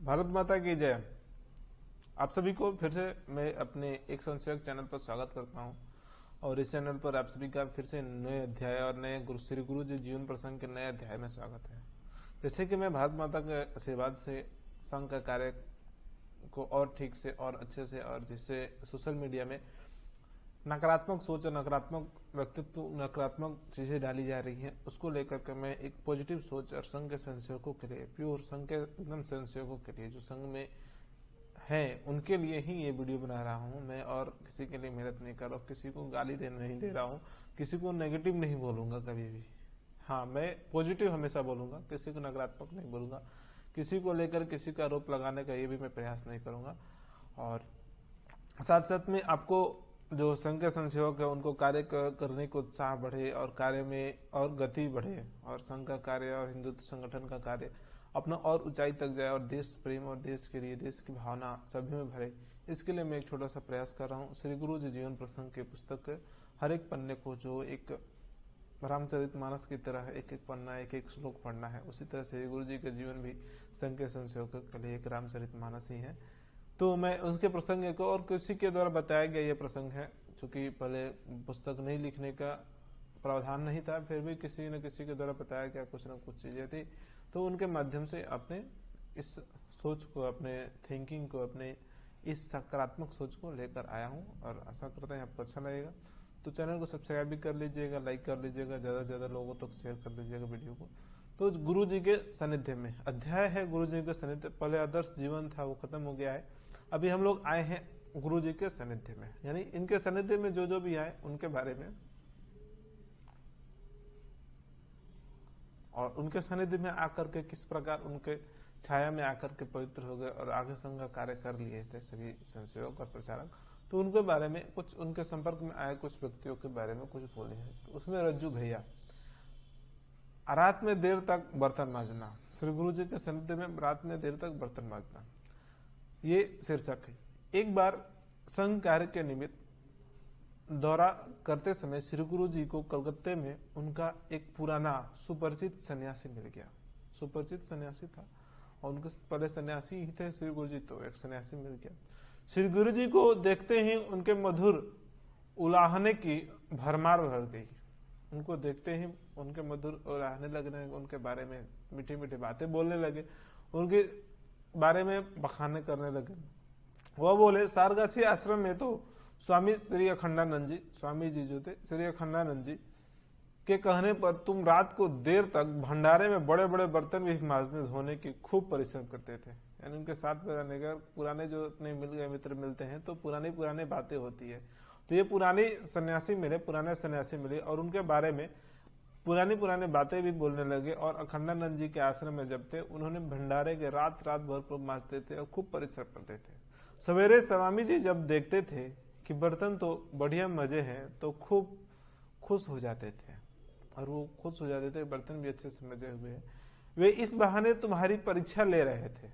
भारत माता की जय। आप सभी को फिर से मैं अपने एक संशयक चैनल पर स्वागत करता हूं और इस चैनल पर आप सभी का फिर से नए अध्याय और नए श्री गुरु जी जीवन प्रसंग के नए अध्याय में स्वागत है। जैसे कि मैं भारत माता के आशीर्वाद से संघ का कार्य को और ठीक से और अच्छे से और जिससे सोशल मीडिया में नकारात्मक सोच और नकारात्मक व्यक्तित्व नकारात्मक चीजें डाली जा रही हैं, उसको लेकर के मैं एक पॉजिटिव सोच और संघ के संशयों के लिए, प्योर संघ के एकदम संशयों के लिए जो संघ में हैं उनके लिए ही ये वीडियो बना रहा हूँ मैं। और किसी के लिए मेहनत नहीं कर रहा हूँ, किसी को गाली नहीं दे रहा हूँ, किसी को नेगेटिव नहीं बोलूंगा कभी भी। हाँ, मैं पॉजिटिव हमेशा बोलूंगा, किसी को नकारात्मक नहीं बोलूंगा, किसी को लेकर किसी का आरोप लगाने का ये भी मैं प्रयास नहीं करूंगा। और साथ साथ में आपको जो संघ के संसेवक है उनको कार्य करने को उत्साह बढ़े और कार्य में और गति बढ़े और संघ का कार्य और हिंदुत्व संगठन का कार्य अपना और ऊंचाई तक जाए और देश प्रेम और देश के लिए देश की भावना सभी में भरे। इसके लिए मैं एक छोटा सा प्रयास कर रहा हूँ। श्री गुरु जी जीवन प्रसंग के पुस्तक के हर एक पन्ने को जो एक रामचरितमानस की तरह एक एक पन्ना एक एक श्लोक पढ़ना है, उसी तरह श्री गुरु जी का जीवन भी संघ के संसेवकों के लिए एक रामचरितमानस ही है। तो मैं उसके प्रसंग को और किसी के द्वारा बताया गया ये प्रसंग है, चूंकि पहले पुस्तक नहीं लिखने का प्रावधान नहीं था, फिर भी किसी न किसी के द्वारा बताया गया कुछ न कुछ चीजें थी, तो उनके माध्यम से अपने इस सोच को, अपने थिंकिंग को, अपने इस सकारात्मक सोच को लेकर आया हूँ और आशा करते हैं आपको अच्छा लगेगा। तो चैनल को सब्सक्राइब भी कर लीजिएगा, लाइक कर लीजिएगा, ज्यादा से ज्यादा लोगों तक शेयर कर दीजिएगा वीडियो को। तो गुरु जी के सानिध्य में अध्याय है गुरु जी के सानिध्य। पहले आदर्श जीवन था वो खत्म हो गया है, अभी हम लोग आए हैं गुरु जी के सानिध्य में, यानी इनके सानिध्य में जो जो भी आए उनके बारे में और उनके सानिध्य में आकर के किस प्रकार उनके छाया में आकर के पवित्र हो गए और आगे संघ का कार्य कर लिए थे सभी संसेवक और प्रचारक। तो उनके बारे में कुछ, उनके संपर्क में आए कुछ व्यक्तियों के बारे में कुछ बोले हैं। तो उसमें रज्जू भैया, रात में देर तक बर्तन मांजना, श्री गुरु जी के सानिध्य में रात में देर तक बर्तन मांजना, ये शीर्षक है। एक बार संघ कार्य के निमित्त दौरा करते समय श्री गुरु जी को कलकत्ते में उनका एक पुराना सुपरिचित सन्यासी मिल गया। सुपरिचित सन्यासी था और उनके पहले सन्यासी ही थे श्री गुरु जी, तो एक सन्यासी मिल गया। श्री गुरु जी को देखते ही उनके मधुर उलाहने की भरमार भर गई। उनको देखते ही उनके मधुर उलाहने लगने, उनके बारे में मीठी मीठी बातें बोलने लगे, उनके बारे में बखाने करने लगे। वह बोले, सारगाछी आश्रम में तो स्वामी श्री अखंडानंद जी, स्वामी जी जो थे श्री अखंडानंद जी के कहने पर तुम रात को देर तक भंडारे में बड़े बड़े बर्तन भी मांजने धोने की खूब परिश्रम करते थे। यानी उनके साथ रहने का पुराने जो अपने मिल गए मित्र मिलते हैं तो पुरानी बातें होती है। तो ये पुराने सन्यासी मिले और उनके बारे में पुरानी बातें भी बोलने लगे। और अखंडानंद जी के आश्रम में जब थे उन्होंने भंडारे के रात भर मांजते थे और खूब परिश्रम करते थे। सवेरे स्वामी जी जब देखते थे कि बर्तन तो बढ़िया मजे हैं तो खूब खुश हो जाते थे और वो खुश हो जाते थे, बर्तन भी अच्छे से मजे हुए हैं। वे इस बहाने तुम्हारी परीक्षा ले रहे थे।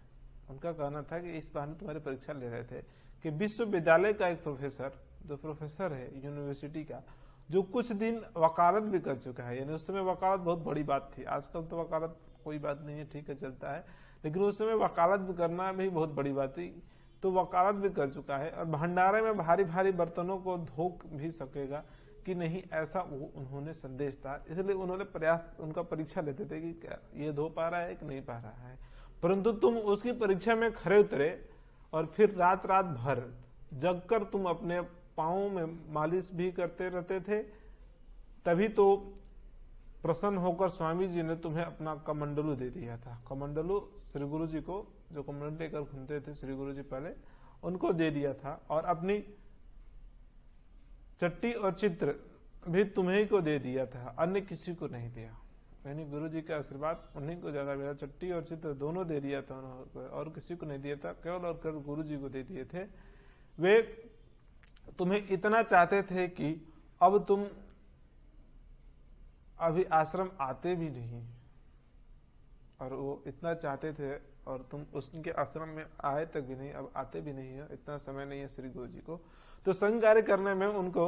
उनका कहना था कि इस बहाने तुम्हारी परीक्षा ले रहे थे कि विश्वविद्यालय का एक प्रोफेसर, जो प्रोफेसर है यूनिवर्सिटी का, जो कुछ दिन वकालत भी कर चुका है, यानी उस समय वकालत बहुत बड़ी बात थी। आजकल तो वकालत कोई बात नहीं है, ठीक है चलता है, लेकिन उस समय वकालत करना भी बहुत बड़ी बात थी। तो वकालत भी कर चुका है और भंडारे में भारी भारी बर्तनों को धो भी सकेगा कि नहीं, ऐसा वो उन्होंने संदेश था। इसलिए उन्होंने प्रयास, उनका परीक्षा लेते थे कि क्या ये धो पा रहा है कि नहीं पा रहा है। परंतु तुम उसकी परीक्षा में खरे उतरे और फिर रात भर जगकर तुम अपने पांवों में मालिश भी करते रहते थे। तभी तो प्रसन्न होकर स्वामी जी ने तुम्हें अपना कमंडलू दे दिया था। कमंडलू श्री गुरु जी को, जो कमंडल लेकर घूमते थे श्री गुरु जी पहले, उनको दे दिया था। और अपनी चट्टी और चित्र भी तुम्हें को दे दिया था, अन्य किसी को नहीं दिया। यानी गुरु जी का आशीर्वाद उन्हीं को ज्यादा मिला, चट्टी और चित्र दोनों दे दिया था उन्होंने, और किसी को नहीं दिया था, केवल और केवल गुरु जी को दे दिए थे। वे तुम्हें इतना चाहते थे कि अब तुम अभी आश्रम आते भी नहीं, और वो इतना चाहते थे और तुम उसके आश्रम में आए तक भी नहीं, अब आते भी नहीं है, इतना समय नहीं है श्री गुरु जी को। तो संघ कार्य करने में उनको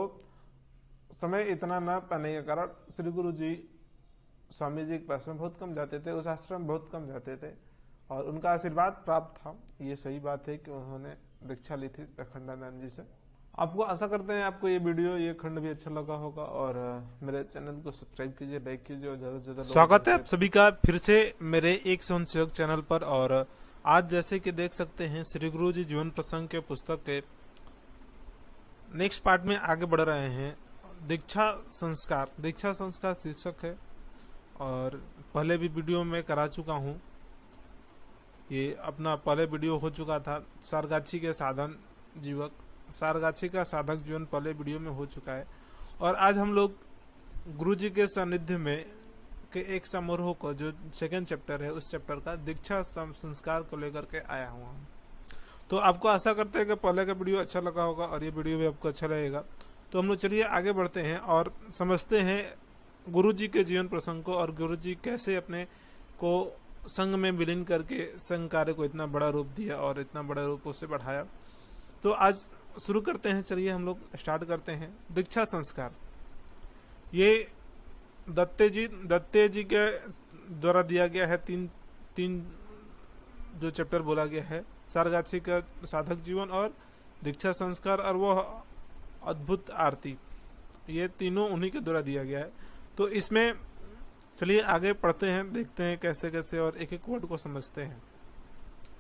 समय इतना न पाने के कारण श्री गुरु जी स्वामी जी के पास में बहुत कम जाते थे, उस आश्रम बहुत कम जाते थे और उनका आशीर्वाद प्राप्त था। ये सही बात है कि उन्होंने दीक्षा ली थी अखंडानंद जी से। आपको आशा करते हैं आपको ये वीडियो, ये खंड भी अच्छा लगा होगा, और मेरे चैनल को सब्सक्राइब कीजिए, लाइक कीजिए, और ज़्यादा से ज़्यादा स्वागत है आप सभी का फिर से मेरे एक स्वयंसेवक चैनल पर। और आज जैसे कि देख सकते हैं श्री गुरु जी जीवन प्रसंग के पुस्तक के नेक्स्ट पार्ट में आगे बढ़ रहे हैं। दीक्षा संस्कार, दीक्षा संस्कार शीर्षक है, और पहले भी वीडियो में करा चुका हूँ। ये अपना पहले वीडियो हो चुका था सारगाछी के साधन जीवक, सारगाछी का साधक जीवन पहले वीडियो में हो चुका है। और आज हम लोग गुरु जी के सानिध्य में के एक समारोह को, जो सेकेंड चैप्टर है, उस चैप्टर का दीक्षा संस्कार को लेकर के आया हुआ हूँ। तो आपको आशा करते हैं कि पहले का वीडियो अच्छा लगा होगा और ये वीडियो भी आपको अच्छा लगेगा। तो हम लोग चलिए आगे बढ़ते हैं और समझते हैं गुरु जी के जीवन प्रसंग को, और गुरु जी कैसे अपने को संघ में विलीन करके संघ कार्य को इतना बड़ा रूप दिया और इतना बड़ा रूप उसे बढ़ाया। तो आज शुरू करते हैं, चलिए हम लोग स्टार्ट करते हैं। दीक्षा संस्कार ये दत्ते जी के द्वारा दिया गया है। तीन जो चैप्टर बोला गया है, सारगाछी का साधक जीवन और दीक्षा संस्कार और वो अद्भुत आरती, ये तीनों उन्हीं के द्वारा दिया गया है। तो इसमें चलिए आगे पढ़ते हैं, देखते हैं कैसे कैसे और एक एक वर्ड को समझते हैं।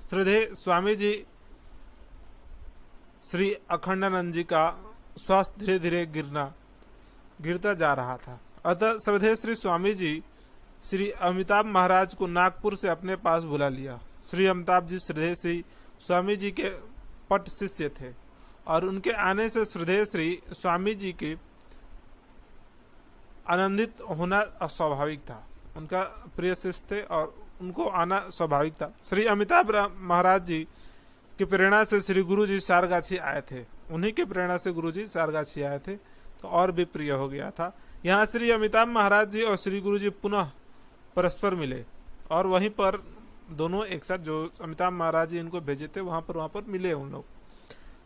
श्रद्धेय स्वामी जी श्री अखंडानंद जी का स्वास्थ्य धीरे धीरे गिरता जा रहा था। अतः श्रद्धेय श्री स्वामी जी श्री अमिताभ महाराज को नागपुर से अपने पास बुला लिया। श्री अमिताभ जी श्रद्धेय श्री स्वामी जी के पट शिष्य थे, और उनके आने से श्रद्धेय श्री स्वामी जी के आनंदित होना अस्वाभाविक था। उनका प्रिय शिष्य थे और उनको आना स्वाभाविक था। श्री अमिताभ महाराज जी की प्रेरणा से श्री गुरु जी सारगाछी आए थे। उन्हीं की प्रेरणा से गुरु जी सारगाछी आए थे, तो और भी प्रिय हो गया था। यहाँ श्री अमिताभ महाराज जी और श्री गुरु जी पुनः परस्पर मिले, और वहीं पर दोनों एक साथ, जो अमिताभ महाराज जी इनको भेजे थे वहां पर मिले उन लोग।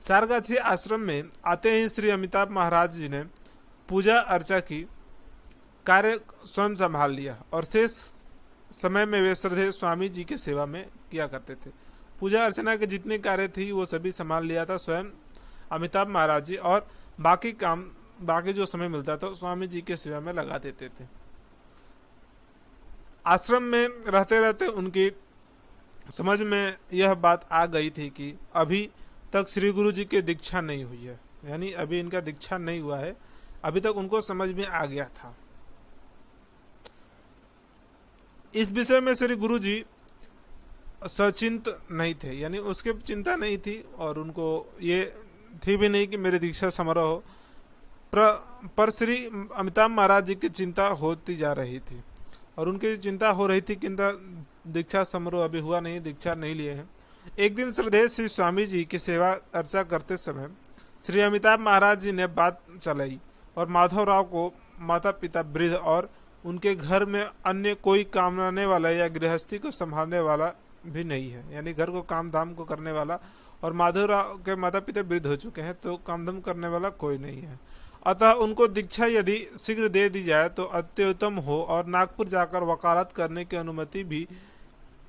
सारगाछी आश्रम में आते ही श्री अमिताभ महाराज जी ने पूजा अर्चा की कार्य स्वयं संभाल लिया, और शेष समय में वे श्रद्धेय स्वामी जी की सेवा में किया करते थे। पूजा अर्चना के जितने कार्य थी वो सभी संभाल लिया था स्वयं अमिताभ महाराज जी, और बाकी जो समय मिलता था स्वामी जी की सेवा में लगा देते थे। आश्रम में रहते रहते उनकी समझ में यह बात आ गई थी कि अभी तक श्री गुरु जी की दीक्षा नहीं हुई है, यानी अभी इनका दीक्षा नहीं हुआ है। अभी तक उनको समझ में आ गया था। इस विषय में श्री गुरु जी सचिंत नहीं थे, यानी उसके चिंता नहीं थी, और उनको ये थी भी नहीं कि मेरे दीक्षा समारोह हो। पर श्री अमिताभ महाराज जी की चिंता होती जा रही थी, और उनकी चिंता हो रही थी कि इनका दीक्षा समारोह अभी हुआ नहीं, दीक्षा नहीं लिए हैं। एक दिन श्रद्धेय श्री स्वामी जी की सेवा अर्चा करते समय श्री अमिताभ महाराज जी ने बात चलाई, और माधवराव को माता पिता वृद्ध और उनके घर में अन्य कोई कामने वाला या गृहस्थी को संभालने वाला भी नहीं है, यानी घर को काम धाम को करने वाला, और माधवराव के माता पिता वृद्ध हो चुके हैं, तो काम धाम करने वाला कोई नहीं है। अतः उनको दीक्षा यदि शीघ्र दे दी जाए तो अत्युत्तम हो, और नागपुर जाकर वकालत करने की अनुमति भी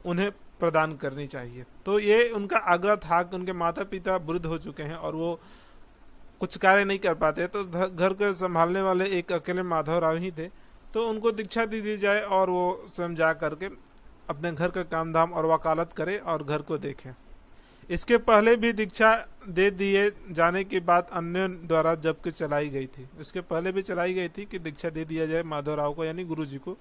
उन्हें प्रदान करनी चाहिए। तो ये उनका आग्रह था कि उनके माता पिता वृद्ध हो चुके हैं और वो कुछ कार्य नहीं कर पाते, तो घर को संभालने वाले एक अकेले माधवराव ही थे। तो उनको दीक्षा दी जाए और वो स्वयं जा करके अपने घर का काम धाम और वकालत करें और घर को देखें। इसके पहले भी दीक्षा दे दिए जाने की बात अन्य द्वारा जबकि चलाई गई थी, इसके पहले भी चलाई गई थी कि दीक्षा दे दिया जाए माधवराव को, यानी गुरु जी को।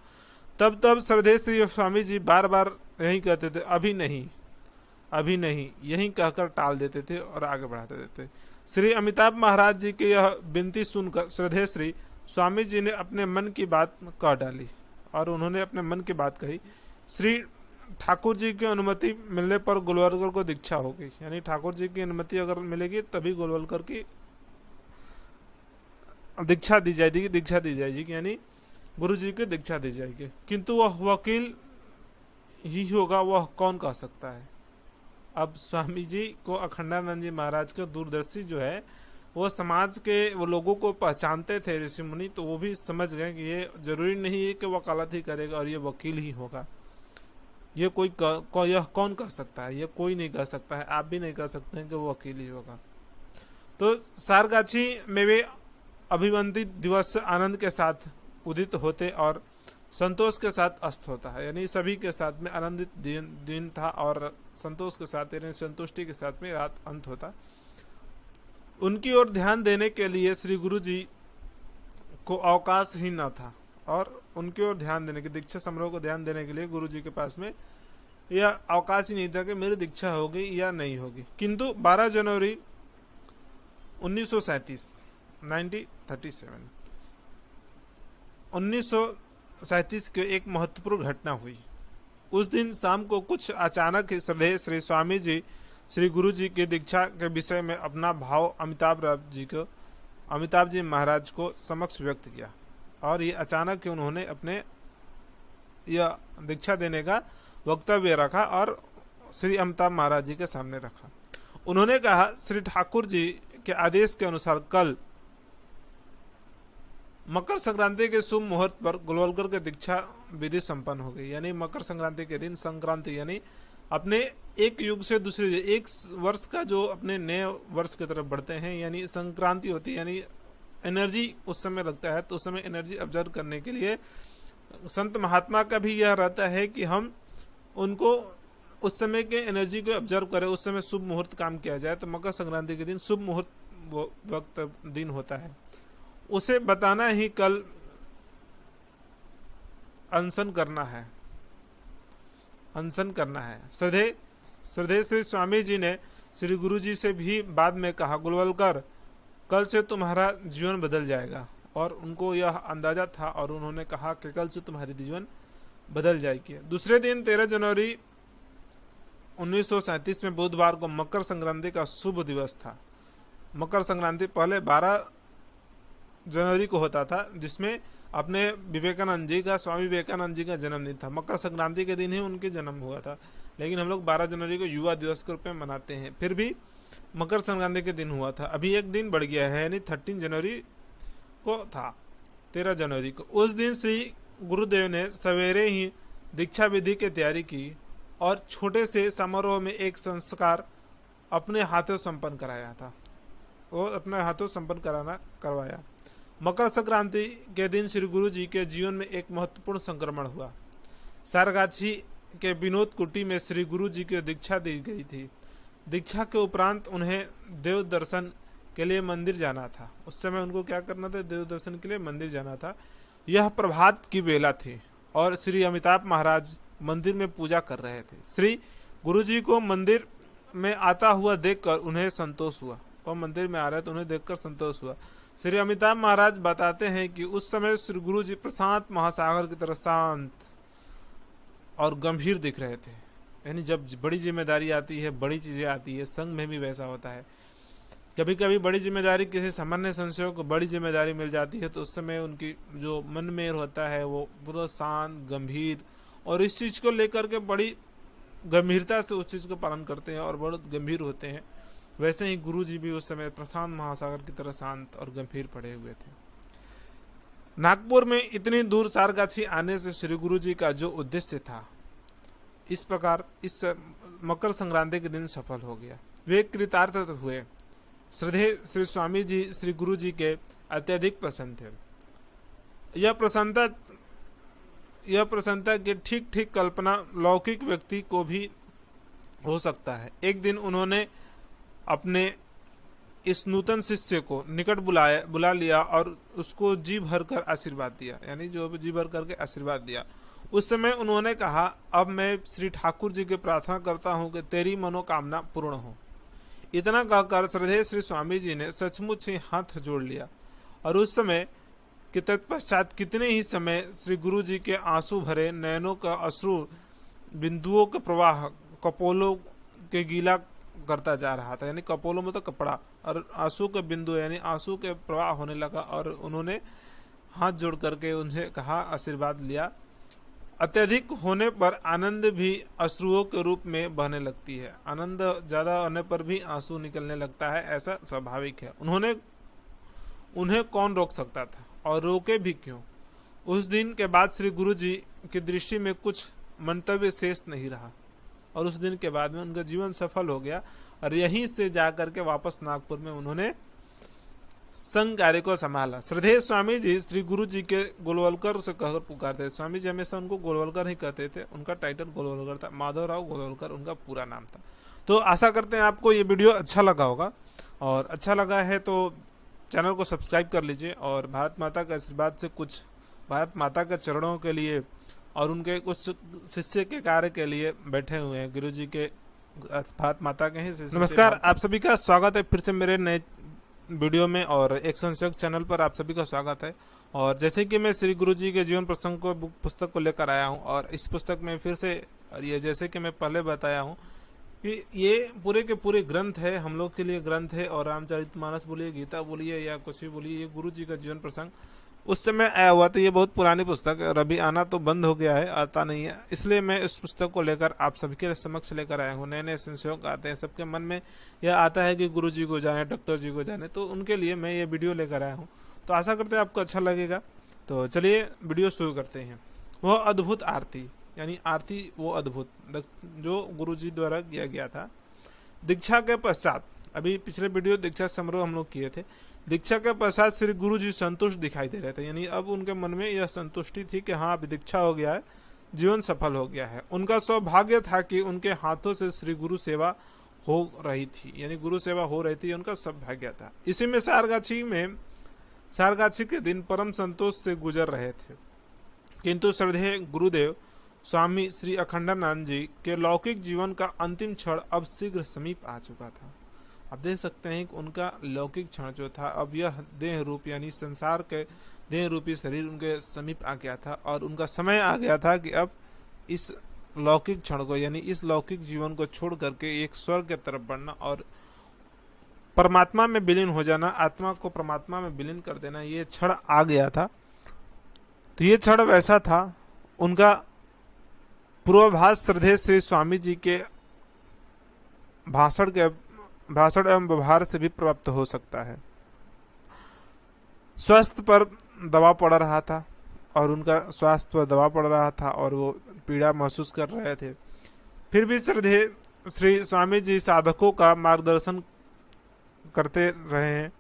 तब श्रद्धेय श्री स्वामी जी बार बार यही कहते थे, अभी नहीं, यही कहकर टाल देते थे और आगे बढ़ाते देते। श्री अमिताभ महाराज जी की यह विनती सुनकर श्रद्धेय श्री स्वामी जी ने अपने मन की बात कह डाली, और उन्होंने अपने मन की बात कही। श्री ठाकुर जी की अनुमति मिलने पर गोलवलकर को दीक्षा होगी, यानी ठाकुर जी की अनुमति अगर मिलेगी तभी गोलवलकर की दीक्षा दी जाएगी, यानी गुरु जी की दीक्षा दी जाएगी। किंतु वह वकील ही होगा, वह कौन कह सकता है। अब स्वामी जी को अखंडानंद जी महाराज का दूरदर्शी जो है, वो समाज के वो लोगों को पहचानते थे ऋषि मुनि, तो वो भी समझ गए कि ये जरूरी नहीं है कि वकालत ही करेगा और ये वकील ही होगा, ये यह कौन कह सकता है? ये कोई नहीं कह सकता है, आप भी नहीं कह सकते हैं कि वो अकेली होगा। तो सारगाछी में वे अभिवंदित दिवस आनंद के साथ उदित होते और संतोष के साथ अस्त होता है, यानी सभी के साथ में आनंदित दिन था और संतोष के साथ यानी संतुष्टि के साथ में रात अंत होता। उनकी ओर ध्यान देने के लिए श्री गुरु जी को अवकाश ही न था और उनकी ओर ध्यान देने के दीक्षा समारोह को ध्यान देने के लिए गुरु जी के पास में यह अवकाश ही नहीं था कि मेरी दीक्षा होगी या नहीं होगी। किंतु 12 जनवरी 1937 के एक महत्वपूर्ण घटना हुई। उस दिन शाम को कुछ अचानक ही श्रद्धेय श्री स्वामी जी श्री गुरु जी की दीक्षा के विषय में अपना भाव अमिताभ जी महाराज को समक्ष व्यक्त किया और ये अचानक ही उन्होंने अपने यह दीक्षा देने का वक्तव्य रखा और श्री अमिताभ महाराज जी के सामने रखा। उन्होंने कहा, श्री ठाकुर जी के आदेश के अनुसार कल मकर संक्रांति के शुभ मुहूर्त पर गोलवलकर के दीक्षा विधि संपन्न हो गई। यानी मकर संक्रांति के दिन संक्रांति यानी अपने एक युग से दूसरे एक वर्ष का जो अपने नए वर्ष की तरफ बढ़ते हैं, यानी संक्रांति होती है, यानी एनर्जी उस समय लगता है। तो उस समय एनर्जी ऑब्जर्व करने के लिए संत महात्मा का भी यह रहता है कि हम उनको उस समय के एनर्जी को ऑब्जर्व करें, उस समय शुभ मुहूर्त काम किया जाए। तो मकर संक्रांति के दिन शुभ मुहूर्त वक्त दिन होता है, उसे बताना ही कल अनशन करना है। श्रद्धेय श्री स्वामी जी ने श्री गुरु जी से भी बाद में कहा, गोलवलकर कल से तुम्हारा जीवन बदल जाएगा। और उनको यह अंदाजा था और उन्होंने कहा कि कल से तुम्हारी जीवन बदल जाएगी। दूसरे दिन 13 जनवरी 1937 में बुधवार को मकर संक्रांति का शुभ दिवस था। मकर संक्रांति पहले 12 जनवरी को होता था, जिसमें अपने विवेकानंद जी का, स्वामी विवेकानंद जी का जन्मदिन था। मकर संक्रांति के दिन ही उनके जन्म हुआ था, लेकिन हम लोग 12 जनवरी को युवा दिवस के रूप में मनाते हैं। फिर भी मकर संक्रांति के दिन हुआ था, अभी एक दिन बढ़ गया है, यानी 13 जनवरी को था, 13 जनवरी को। उस दिन श्री गुरुदेव ने सवेरे ही दीक्षा विधि की तैयारी की और छोटे से समारोह में एक संस्कार अपने हाथों संपन्न कराया था। वो अपने हाथों संपन्न करवाया। मकर संक्रांति के दिन श्री गुरु जी के जीवन में एक महत्वपूर्ण संक्रमण हुआ। सारगाछी के विनोद कुटी में श्री गुरु जी की दीक्षा दी गई थी। दीक्षा के उपरांत उन्हें देव दर्शन के लिए मंदिर जाना था। उस समय उनको क्या करना था? देव दर्शन के लिए मंदिर जाना था। यह प्रभात की बेला थी और श्री अमिताभ महाराज मंदिर में पूजा कर रहे थे। श्री गुरु जी को मंदिर में आता हुआ देखकर उन्हें संतोष हुआ। वह मंदिर में आ रहे तो उन्हें देखकर संतोष हुआ। श्री अमिताभ महाराज बताते हैं कि उस समय श्री गुरु जी प्रशांत महासागर की तरह शांत और गंभीर दिख रहे थे। यानी जब बड़ी जिम्मेदारी आती है, बड़ी चीजें आती है, संघ में भी वैसा होता है। कभी कभी बड़ी जिम्मेदारी, किसी सामान्य संशयों को बड़ी जिम्मेदारी मिल जाती है तो उस समय उनकी जो मन में होता है वो पूरा शांत गंभीर और इस चीज को लेकर के बड़ी गंभीरता से उस चीज को पालन करते हैं और बहुत गंभीर होते हैं। वैसे ही गुरु जी भी उस समय प्रशांत महासागर की तरह शांत और गंभीर पड़े हुए थे। नागपुर में इतनी दूर सारगाछी आने से श्री गुरु जी का जो उद्देश्य था, इस प्रकार इस मकर संक्रांति के दिन सफल हो गया। वे कृतार्थ हुए। श्रद्धेय श्री स्वामी जी श्री गुरु जी के अत्यधिक प्रसन्न थे। यह प्रसन्नता की ठीक ठीक कल्पना लौकिक व्यक्ति को भी हो सकता है। एक दिन उन्होंने अपने इस नूतन शिष्य को निकट बुला लिया और उसको जी भर कर आशीर्वाद दिया, यानी जो जी भर करके आशीर्वाद दिया। उस समय उन्होंने कहा, अब मैं श्री ठाकुर जी की प्रार्थना करता हूँ कि तेरी मनोकामना पूर्ण हो। इतना कहकर श्रद्धेय श्री स्वामी जी ने सचमुच ही हाथ जोड़ लिया और उस समय के तत्पश्चात कितने ही समय श्री गुरु जी के आंसू भरे नयनों का अश्रु बिंदुओं का प्रवाह कपोलों के गीला करता जा रहा था। यानी कपोलों में तो कपड़ा और आंसू के बिंदु यानी आंसू के प्रवाह होने लगा और उन्होंने हाथ जोड़ करके उन्हें कहा, आशीर्वाद लिया। अत्यधिक होने पर आनंद भी अश्रुओं के रूप में बहने लगती है। आनंद ज्यादा होने पर भी आंसू निकलने लगता है, ऐसा स्वाभाविक है। उन्हें कौन रोक सकता था और रोके भी क्यों? उस दिन के बाद श्री गुरु जी की दृष्टि में कुछ मंतव्य शेष नहीं रहा और उस दिन के बाद में उनका जीवन सफल हो गया और यहीं से जाकर के वापस नागपुर में उन्होंने संघ कार्य को संभाला। श्रद्धेय स्वामी जी श्री गुरु जी के गोलवलकर से कहकर पुकारते थे। स्वामी जी हमेशा उनको गोलवलकर ही कहते थे, उनका टाइटल गोलवलकर था, माधवराव गोलवलकर उनका पूरा नाम था। तो आशा करते हैं आपको ये वीडियो अच्छा लगा होगा और अच्छा लगा है तो चैनल को सब्सक्राइब कर लीजिए और भारत माता के आशीर्वाद से कुछ भारत माता के चरणों के लिए और उनके कुछ शिष्य के कार्य के लिए बैठे हुए हैं गुरु जी के भारत माता के ही शिष्य। नमस्कार, आप सभी का स्वागत है फिर से मेरे नए वीडियो में और एक संशोधक चैनल पर आप सभी का स्वागत है। और जैसे कि मैं श्री गुरु जी के जीवन प्रसंग को पुस्तक को लेकर आया हूं और इस पुस्तक में फिर से ये जैसे कि मैं पहले बताया हूं कि ये पूरे के पूरे ग्रंथ है, हम लोग के लिए ग्रंथ है। और रामचरितमानस बोलिए, गीता बोलिए या कुछ भी बोलिए, ये गुरु जी का जीवन प्रसंग उस समय आया हुआ था। ये बहुत पुरानी पुस्तक है और अभी आना तो बंद हो गया है, आता नहीं है। इसलिए मैं इस पुस्तक को लेकर आप सभी के समक्ष लेकर आया हूँ। नए नए संशोधक आते हैं, सबके मन में यह आता है कि गुरु जी को जाने, डॉक्टर जी को जाने, तो उनके लिए मैं ये वीडियो लेकर आया हूँ। तो आशा करते हैं आपको अच्छा लगेगा। तो चलिए वीडियो शुरू करते हैं। वह अद्भुत आरती, यानी आरती वो अद्भुत जो गुरु जी द्वारा किया गया था। दीक्षा के पश्चात, अभी पिछले वीडियो दीक्षा समारोह हम लोग किए थे। दीक्षा के पश्चात श्री गुरु जी संतुष्ट दिखाई दे रहे थे, यानी अब उनके मन में यह संतुष्टि थी कि हाँ अभी दीक्षा हो गया है, जीवन सफल हो गया है। उनका सौभाग्य था कि उनके हाथों से श्री गुरु सेवा हो रही थी, यानी गुरु सेवा हो रही थी, उनका सौभाग्य था। इसी में सारगाछी के दिन परम संतोष से गुजर रहे थे, किंतु श्रद्धेय गुरुदेव स्वामी श्री अखंडानंद जी के लौकिक जीवन का अंतिम क्षण अब शीघ्र समीप आ चुका था। आप देख सकते हैं कि उनका लौकिक क्षण जो था, अब यह देह रूप यानी संसार के देह रूपी शरीर उनके समीप आ गया था और उनका समय आ गया था कि अब इस लौकिक क्षण को यानी इस लौकिक जीवन को छोड़ करके एक स्वर्ग की तरफ बढ़ना और परमात्मा में विलीन हो जाना, आत्मा को परमात्मा में विलीन कर देना, ये क्षण आ गया था। तो ये क्षण वैसा था, उनका पूर्वाभास श्रद्धेय श्री स्वामी जी के भाषण एवं व्यवहार से भी प्राप्त हो सकता है। स्वास्थ्य पर दबाव पड़ रहा था और उनका स्वास्थ्य पर दबाव पड़ रहा था और वो पीड़ा महसूस कर रहे थे। फिर भी श्रद्धेय श्री स्वामी जी साधकों का मार्गदर्शन करते रहे हैं,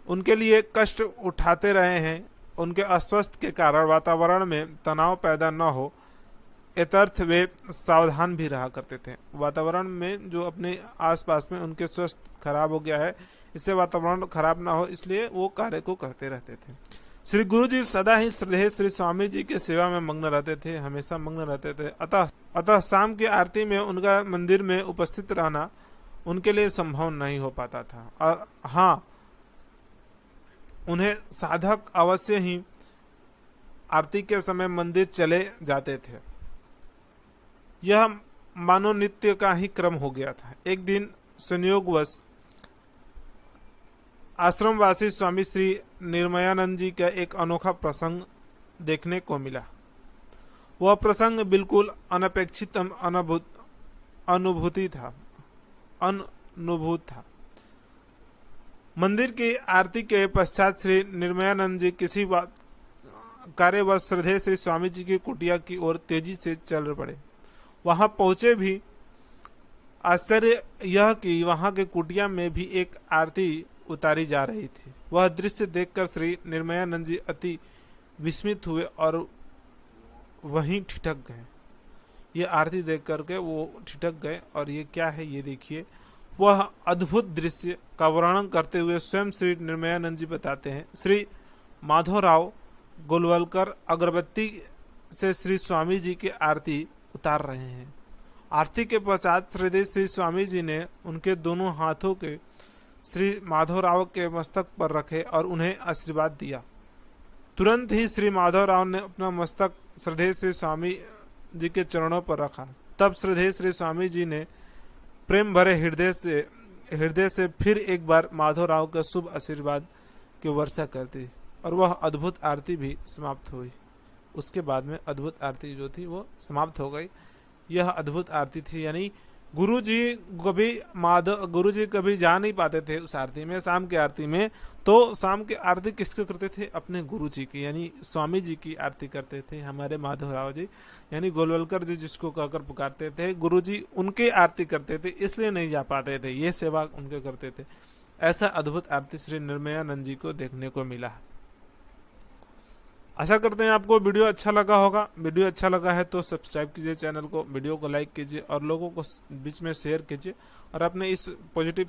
उनके लिए कष्ट उठाते रहे हैं। उनके अस्वस्थ के कारण वातावरण में तनाव पैदा न हो यथार्थ वे सावधान भी रहा करते थे। वातावरण में जो अपने आसपास में उनके स्वास्थ्य खराब हो गया है, इससे वातावरण खराब ना हो, इसलिए वो कार्य को करते रहते थे। श्री गुरु जी सदा ही श्रद्धेय श्री स्वामी जी के सेवा में मग्न रहते थे, हमेशा मग्न रहते थे। अतः शाम की आरती में उनका मंदिर में उपस्थित रहना उनके लिए संभव नहीं हो पाता था। हाँ, उन्हें साधक अवश्य ही आरती के समय मंदिर चले जाते थे। यह मानो नित्य का ही क्रम हो गया था। एक दिन संयोगवश आश्रमवासी स्वामी श्री निर्मयानंद जी का एक अनोखा प्रसंग देखने को मिला। वह प्रसंग बिल्कुल अनपेक्षित अनुभूत था। मंदिर की आरती के पश्चात श्री निर्मयानंद जी किसी कार्यवश श्रद्धेय श्री स्वामी जी की कुटिया की ओर तेजी से चल पड़े। वहां पहुंचे भी आश्चर्य यह कि वहां के कुटिया में भी एक आरती उतारी जा रही थी। वह दृश्य देखकर श्री निर्मयानंद जी अति विस्मित हुए और वहीं ठिठक गए। ये आरती देख करके वो ठिठक गए और ये क्या है ये देखिए। वह अद्भुत दृश्य का वर्णन करते हुए स्वयं श्री निर्मयानंद जी बताते हैं। श्री माधवराव गोलवलकर अगरबत्ती से श्री स्वामी जी की आरती उतार रहे हैं। आरती के पश्चात श्रद्धेय श्री स्वामी जी ने उनके दोनों हाथों के श्री माधवराव के मस्तक पर रखे और उन्हें आशीर्वाद दिया। तुरंत ही श्री माधवराव ने अपना मस्तक श्रद्धेय श्री स्वामी जी के चरणों पर रखा। तब श्रद्धेय श्री स्वामी जी ने प्रेम भरे हृदय से फिर एक बार माधवराव के शुभ आशीर्वाद की वर्षा कर दी और वह अद्भुत आरती भी समाप्त हुई। उसके बाद में अद्भुत आरती जो थी वो समाप्त हो गई। यह अद्भुत आरती थी, यानी गुरु जी कभी जा नहीं पाते थे उस आरती में, शाम की आरती में। तो शाम की आरती किसको करते थे? अपने गुरु जी की, यानी स्वामी जी की आरती करते थे हमारे माधवराव जी, यानी गोलवलकर जी जिसको कहकर पुकारते थे, गुरु जी उनके आरती करते थे, इसलिए नहीं जा पाते थे, ये सेवा उनके करते थे। ऐसा अद्भुत आरती श्री निर्मयानंद जी को देखने को मिला। आशा करते हैं आपको वीडियो अच्छा लगा होगा। वीडियो अच्छा लगा है तो सब्सक्राइब कीजिए चैनल को, वीडियो को लाइक कीजिए और लोगों को बीच में शेयर कीजिए और अपने इस पॉजिटिव